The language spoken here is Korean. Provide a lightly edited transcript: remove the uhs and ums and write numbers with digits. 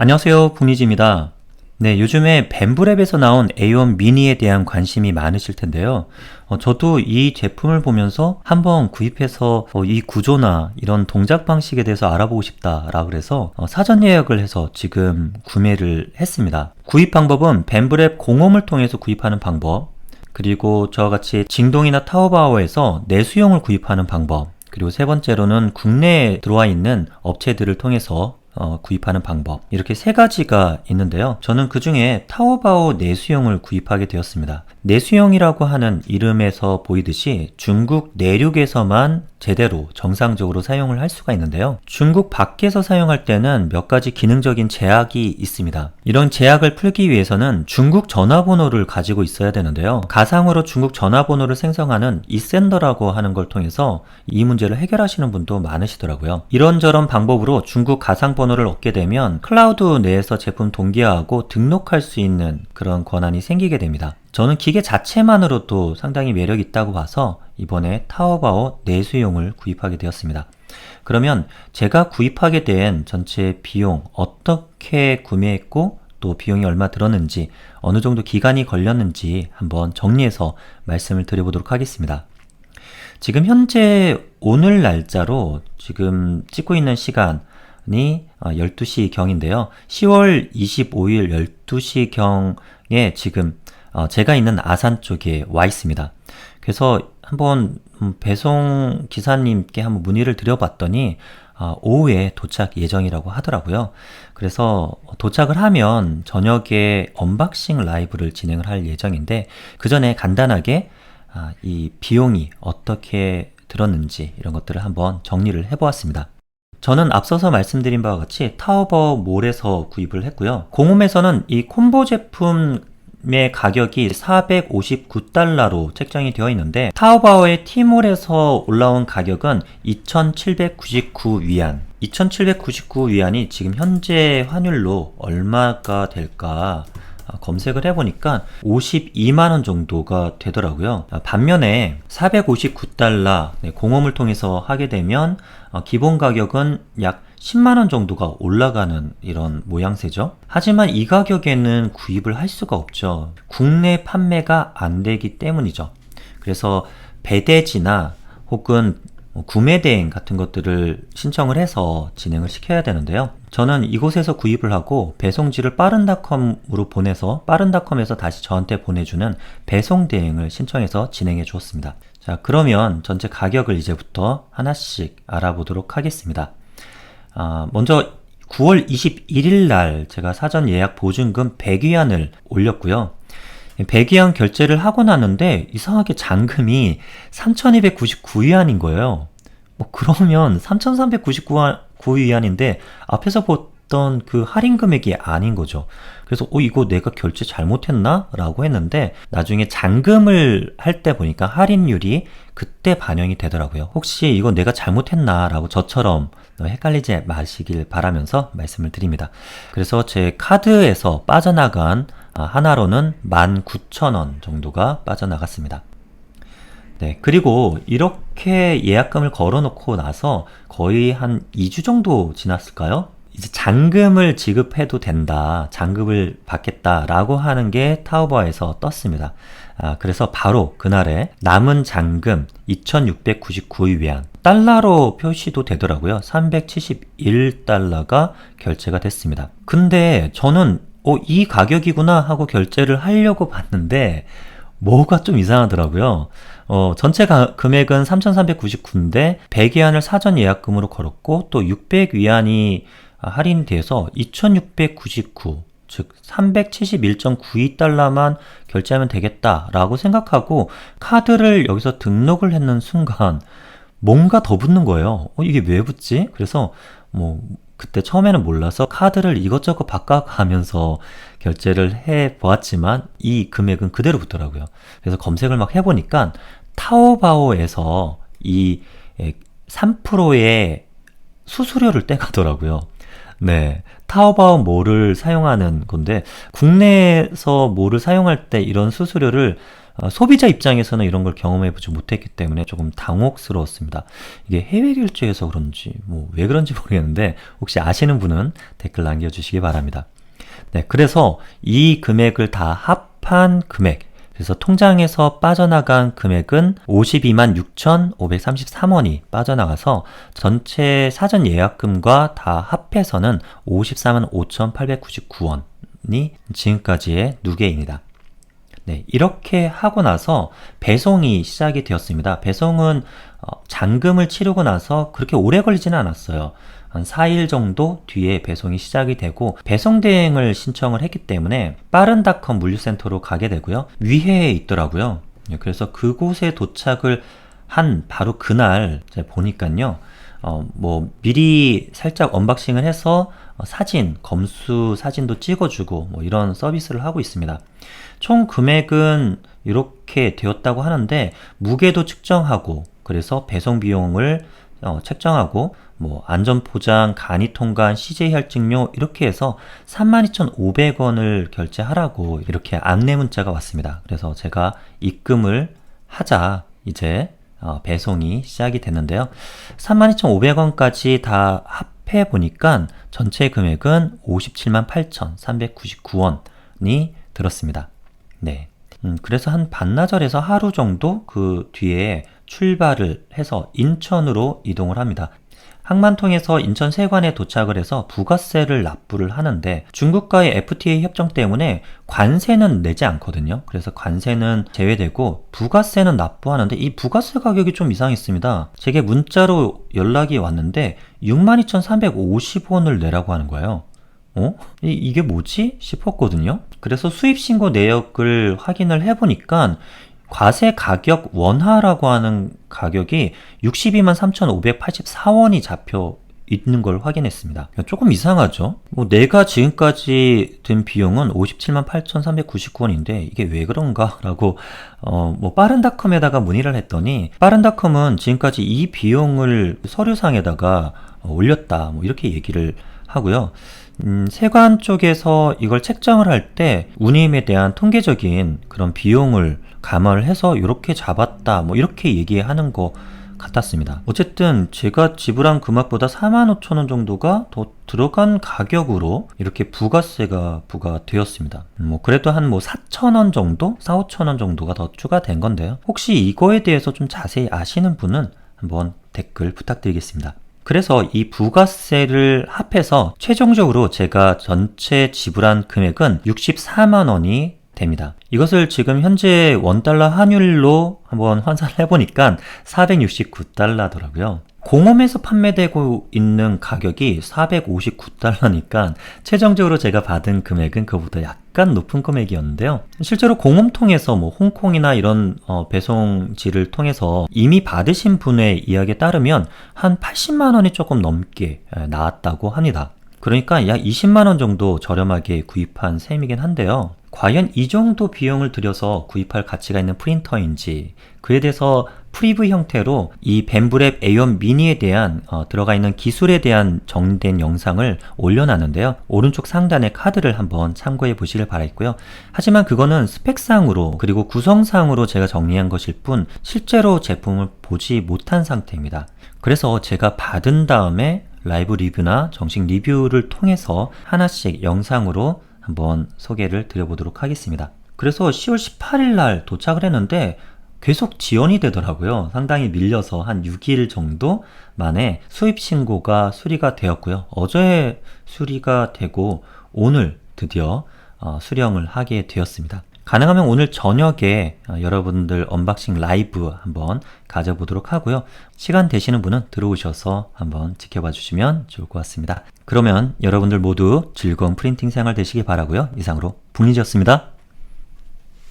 안녕하세요, 북니즈입니다. 네, 요즘에 벤브랩에서 나온 A1 미니에 대한 관심이 많으실 텐데요. 저도 이 제품을 보면서 한번 구입해서 이 구조나 이런 동작 방식에 대해서 알아보고 싶다라 그래서 사전 예약을 해서 지금 구매를 했습니다. 구입 방법은 벤브랩 공홈을 통해서 구입하는 방법, 그리고 저와 같이 징동이나 타오바오에서 내수용을 구입하는 방법, 그리고 세 번째로는 국내에 들어와 있는 업체들을 통해서 구입하는 방법, 이렇게 세 가지가 있는데요. 저는 그 중에 타오바오 내수용을 구입하게 되었습니다. 내수용이라고 하는 이름에서 보이듯이 중국 내륙에서만 제대로 정상적으로 사용을 할 수가 있는데요. 중국 밖에서 사용할 때는 몇 가지 기능적인 제약이 있습니다. 이런 제약을 풀기 위해서는 중국 전화번호를 가지고 있어야 되는데요. 가상으로 중국 전화번호를 생성하는 이센더라고 하는 걸 통해서 이 문제를 해결하시는 분도 많으시더라고요. 이런저런 방법으로 중국 가상번호를 얻게 되면 클라우드 내에서 제품 동기화하고 등록할 수 있는 그런 권한이 생기게 됩니다. 저는 기계 자체만으로도 상당히 매력이 있다고 봐서 이번에 타오바오 내수용을 구입하게 되었습니다. 그러면 제가 구입하게 된 전체 비용, 어떻게 구매했고 또 비용이 얼마 들었는지, 어느 정도 기간이 걸렸는지 한번 정리해서 말씀을 드려보도록 하겠습니다. 지금 현재 오늘 날짜로 지금 찍고 있는 시간이 12시경인데요. 10월 25일 12시경에 지금 제가 있는 아산 쪽에 와 있습니다. 그래서 한번 배송 기사님께 한번 문의를 드려봤더니 오후에 도착 예정이라고 하더라고요. 그래서 도착을 하면 저녁에 언박싱 라이브를 진행을 할 예정인데, 그 전에 간단하게 이 비용이 어떻게 들었는지 이런 것들을 한번 정리를 해보았습니다. 저는 앞서서 말씀드린 바와 같이 타오바오 몰에서 구입을 했고요. 공홈에서는 이 콤보 제품의 가격이 459달러로 책정이 되어 있는데, 타오바오의 티몰에서 올라온 가격은 2,799위안. 2,799위안이 지금 현재 환율로 얼마가 될까 검색을 해보니까 52만원 정도가 되더라고요. 반면에 459달러 공홈을 통해서 하게 되면 기본 가격은 약 10만원 정도가 올라가는 이런 모양새죠. 하지만 이 가격에는 구입을 할 수가 없죠. 국내 판매가 안 되기 때문이죠. 그래서 배대지나 혹은 구매 대행 같은 것들을 신청을 해서 진행을 시켜야 되는데요. 저는 이곳에서 구입을 하고 배송지를 빠른닷컴으로 보내서 빠른닷컴에서 다시 저한테 보내주는 배송 대행을 신청해서 진행해 주었습니다. 자, 그러면 전체 가격을 이제부터 하나씩 알아보도록 하겠습니다. 먼저 9월 21일 날 제가 사전 예약 보증금 100위안을 올렸고요. 100위안 결제를 하고 나는데 이상하게 잔금이 3,299위안인 거예요. 그러면 3,399위안인데 앞에서 보던 그 할인 금액이 아닌 거죠. 그래서 이거 내가 결제 잘못했나? 라고 했는데, 나중에 잔금을 할 때 보니까 할인율이 그때 반영이 되더라고요. 혹시 이거 내가 잘못했나? 라고 저처럼 헷갈리지 마시길 바라면서 말씀을 드립니다. 그래서 제 카드에서 빠져나간 하나로는 19,000원 정도가 빠져나갔습니다. 네, 그리고 이렇게 예약금을 걸어놓고 나서 거의 한 2주 정도 지났을까요? 이제 잔금을 지급해도 된다, 잔금을 받겠다라고 하는 게 타오바오에서 떴습니다. 그래서 바로 그날에 남은 잔금 2,699위안, 달러로 표시도 되더라고요. 371달러가 결제가 됐습니다. 근데 저는 이 가격이구나 하고 결제를 하려고 봤는데 뭐가 좀 이상하더라고요. 전체 금액은 3,399인데 100위안을 사전 예약금으로 걸었고 또 600위안이 할인돼서 2,699, 즉 371.92달러만 결제하면 되겠다라고 생각하고 카드를 여기서 등록을 했는 순간 뭔가 더 붙는 거예요. 이게 왜 붙지? 그래서 그때 처음에는 몰라서 카드를 이것저것 바꿔가면서 결제를 해 보았지만 이 금액은 그대로 붙더라고요. 그래서 검색을 막 해보니까 타오바오에서 이 3%의 수수료를 떼가더라고요. 네, 타오바오 몰을 사용하는 건데, 국내에서 몰을 사용할 때 이런 수수료를 소비자 입장에서는 이런 걸 경험해보지 못했기 때문에 조금 당혹스러웠습니다. 이게 해외 결제여서 그런지 뭐 왜 그런지 모르겠는데 혹시 아시는 분은 댓글 남겨주시기 바랍니다. 네, 그래서 이 금액을 다 합한 금액, 그래서 통장에서 빠져나간 금액은 52만 6,533원이 빠져나가서 전체 사전 예약금과 다 합해서는 54만 5,899원이 지금까지의 누계입니다. 네, 이렇게 하고 나서 배송이 시작이 되었습니다. 배송은 잔금을 치르고 나서 그렇게 오래 걸리지는 않았어요. 한 4일 정도 뒤에 배송이 시작이 되고 배송 대행을 신청을 했기 때문에 빠른닷컴 물류센터로 가게 되고요. 위해에 있더라고요. 그래서 그곳에 도착을 한 바로 그날 보니까요. 뭐 미리 살짝 언박싱을 해서 사진, 검수 사진도 찍어주고 뭐 이런 서비스를 하고 있습니다. 총 금액은 이렇게 되었다고 하는데 무게도 측정하고 그래서 배송 비용을 책정하고 뭐 안전포장, 간이통관, CJ 혈증료 이렇게 해서 32,500원을 결제하라고 이렇게 안내 문자가 왔습니다. 그래서 제가 입금을 하자 이제 배송이 시작이 됐는데요. 32,500원까지 다 합해 보니까 전체 금액은 578만 8,399원이 들었습니다. 네. 그래서 한 반나절에서 하루 정도 그 뒤에 출발을 해서 인천으로 이동을 합니다. 항만통에서 인천 세관에 도착을 해서 부가세를 납부를 하는데 중국과의 FTA 협정 때문에 관세는 내지 않거든요. 그래서 관세는 제외되고 부가세는 납부하는데 이 부가세 가격이 좀 이상했습니다. 제게 문자로 연락이 왔는데 62,350원을 내라고 하는 거예요. 이게 뭐지? 싶었거든요. 그래서 수입신고 내역을 확인을 해보니까 과세 가격 원화라고 하는 가격이 62만 3,584원이 잡혀 있는 걸 확인했습니다. 조금 이상하죠? 뭐 내가 지금까지 든 비용은 57만 8,399원인데 이게 왜 그런가? 라고 뭐 빠른닷컴에다가 문의를 했더니 빠른닷컴은 지금까지 이 비용을 서류상에다가 올렸다 뭐 이렇게 얘기를 하고요. 세관 쪽에서 이걸 책정을 할 때 운임에 대한 통계적인 그런 비용을 감안을 해서 이렇게 잡았다 뭐 이렇게 얘기하는 것 같았습니다. 어쨌든 제가 지불한 금액보다 45,000원 정도가 더 들어간 가격으로 이렇게 부가세가 부과되었습니다. 뭐 그래도 한 뭐 4,000원 정도? 4,5,000원 정도가 더 추가된 건데요. 혹시 이거에 대해서 좀 자세히 아시는 분은 한번 댓글 부탁드리겠습니다. 그래서 이 부가세를 합해서 최종적으로 제가 전체 지불한 금액은 64만 원이 됩니다. 이것을 지금 현재 원달러 환율로 한번 환산을 해보니까 469달러더라고요. 공홈에서 판매되고 있는 가격이 459달러니까 최종적으로 제가 받은 금액은 그보다 약간 높은 금액이었는데요. 실제로 공홈통해서 뭐 홍콩이나 이런 배송지를 통해서 이미 받으신 분의 이야기에 따르면 한 80만 원이 조금 넘게 나왔다고 합니다. 그러니까 약 20만 원 정도 저렴하게 구입한 셈이긴 한데요. 과연 이 정도 비용을 들여서 구입할 가치가 있는 프린터인지 그에 대해서 프리뷰 형태로 이 벤브랩 A1 미니에 대한 들어가 있는 기술에 대한 정리된 영상을 올려놨는데요. 오른쪽 상단의 카드를 한번 참고해 보시길 바라겠고요. 하지만 그거는 스펙상으로 그리고 구성상으로 제가 정리한 것일 뿐 실제로 제품을 보지 못한 상태입니다. 그래서 제가 받은 다음에 라이브 리뷰나 정식 리뷰를 통해서 하나씩 영상으로 한번 소개를 드려보도록 하겠습니다. 그래서 10월 18일 날 도착을 했는데 계속 지연이 되더라고요. 상당히 밀려서 한 6일 정도 만에 수입 신고가 수리가 되었고요. 어제 수리가 되고 오늘 드디어 수령을 하게 되었습니다. 가능하면 오늘 저녁에 여러분들 언박싱 라이브 한번 가져보도록 하고요. 시간 되시는 분은 들어오셔서 한번 지켜봐 주시면 좋을 것 같습니다. 그러면 여러분들 모두 즐거운 프린팅 생활 되시기 바라고요. 이상으로 북리지였습니다.